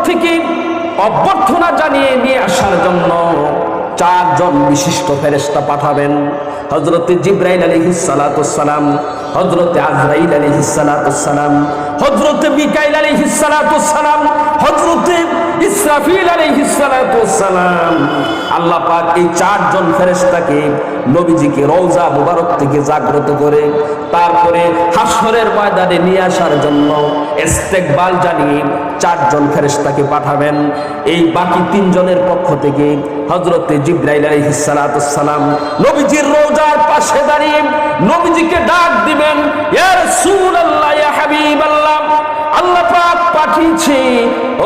থেকে অভ্যর্থনা জানিয়ে নিয়ে আসার জন্য 4 জন বিশিষ্ট ফেরেশতা পাঠাবেন। হযরতে জিবরাইল আলাইহিস সালাতু সালাম, হযরতে আজরাইল আলাইহিস সালাতু সালাম, হযরতে মিকাইল আলাইহিস সালাতু সালাম, হযরতে ইসরাফিল আলাইহিস সালাতু সালাম। আল্লাহ পাক এই 4 জন ফেরেশতাকে নবীজিকে রওজা মুবারক থেকে জাগ্রত করে তারপরে হাশরের ময়দানে নিয়ে আসার জন্য ইস্তেকবাল জানিয়ে 4 জন ফেরেশতাকে পাঠাবেন। এই বাকি 3 জনের পক্ষ থেকে হযরতে জিবরাইল আলাইহিস সালাতু সালাম নবীজির রওজার পাশে দাঁড়িয়ে নবীজিকে ডাক দিবেন, ইয়া রাসূলুল্লাহ, ইয়া হাবিবাল্লাহ, আল্লাহ পাক পাঠিয়েছে,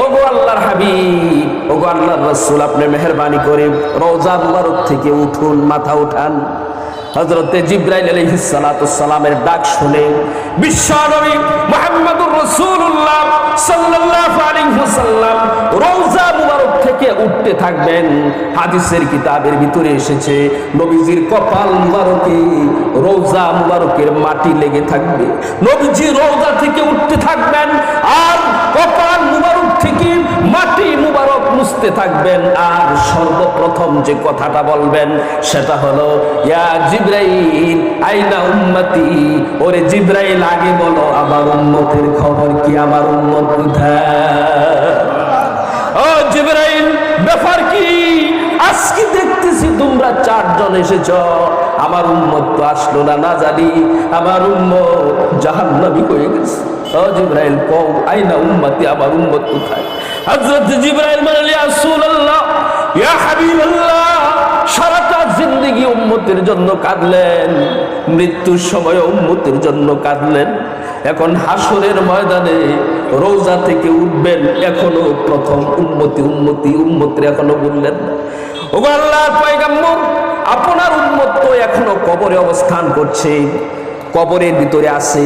ওগো আল্লাহর হাবিব, ওগো আল্লাহর রাসূল, আপনি মেহেরবানি করে রওজা মুবারক থেকে উঠুন, মাথা উঠান। হযরতে জিবরাইল আলাইহিস সালাতু সালামের ডাক শুনে বিশ্বনবী মুহাম্মদুর রাসূলুল্লাহ সাল্লাল্লাহু আলাইহি ওয়াসাল্লাম রওজা মুবারক থেকে উঠতে থাকবেন। হাদিসের কিতাবের ভিতরে এসেছে নবীজির কপাল মুবারকে রওজা মুবারকের মাটি লেগে থাকবে। নবীজি রওজা থেকে উঠতে থাকবেন আর কপাল মুবারক থেকে মাটি মুবারক মুছতে থাকবেন। আর সর্বপ্রথম যে কথাটা বলবেন সেটা হলো, ইয়া জিবরাইল আইনা উম্মতি, ওরে জিবরাইল আগে বলো আমার উম্মতের খবর কি, আমার উম্মত কোথায়? ও জিবরাইল, ব্যাপার কি? আজকে দেখতেছি তোমরা 4 জন এসেছ, আমার উম্মত তো আসলো না, না জানি আমার উম্মত জাহান্নামী হয়ে গেছে। ও জিবরাইল কও আইনা উম্মতি, আমার উম্মত কোথায়? হযরত জিবরাইল বললেন, ইয়া রাসূলুল্লাহ, ইয়া হাবিবাল্লাহ, সারাটা জিন্দেগি উম্মতের জন্য কাঁদলেন, মৃত্যুর সময় উম্মতের জন্য কাঁদলেন, এখন হাসরের ময়দানে রওজা থেকে উঠবেন, এখনো প্রথম উম্মতি উম্মতি উম্মতের এখনো বললেন। ওগো আল্লাহর পয়গম্বর, আপনার উম্মত তো এখনো কবরে অবস্থান করছে, কবরের ভিতরে আছে।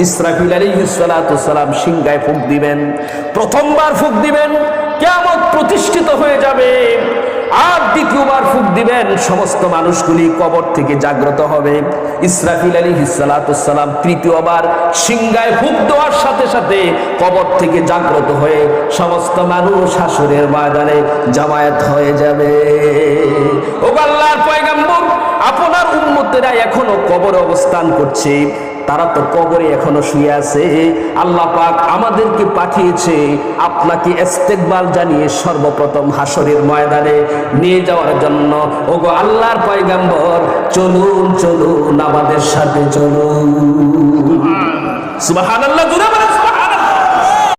ইসরাফিল আলাইহিস সালাতু সালাম সিংহায় ফুঁক দিবেন, প্রথমবার ফুঁক দিবেন, কিয়ামত প্রতিষ্ঠিত হয়ে যাবে। আর দ্বিতীয়বার ফুঁক দিবেন, সমস্ত মানুষগুলি কবর থেকে জাগ্রত হবে। ইসরাফিল আলাইহিস সালাতু সালাম তৃতীয়বার সিংহায় ফুঁক দেওয়ার সাথে সাথে কবর থেকে জাগ্রত হয়ে সমস্ত মানুষ হাসরের ময়দানে জামায়াত হয়ে যাবে। ও আল্লাহর পয়গম্বর, আপনার উম্মতেরা এখনো কবরে অবস্থান করছে, তারা তো কবরে এখনো শুয়ে আছে। আল্লাহ পাক আমাদেরকে পাঠিয়েছে আপনাকে ইস্তেকবাল জানিয়ে সর্বপ্রথম হাসরের ময়দানে নিয়ে যাওয়ার জন্য। ওগো আল্লাহর পয়গম্বর, চলুন চলুন, আমাদের সাথে চলুন। সুবহানাল্লাহ।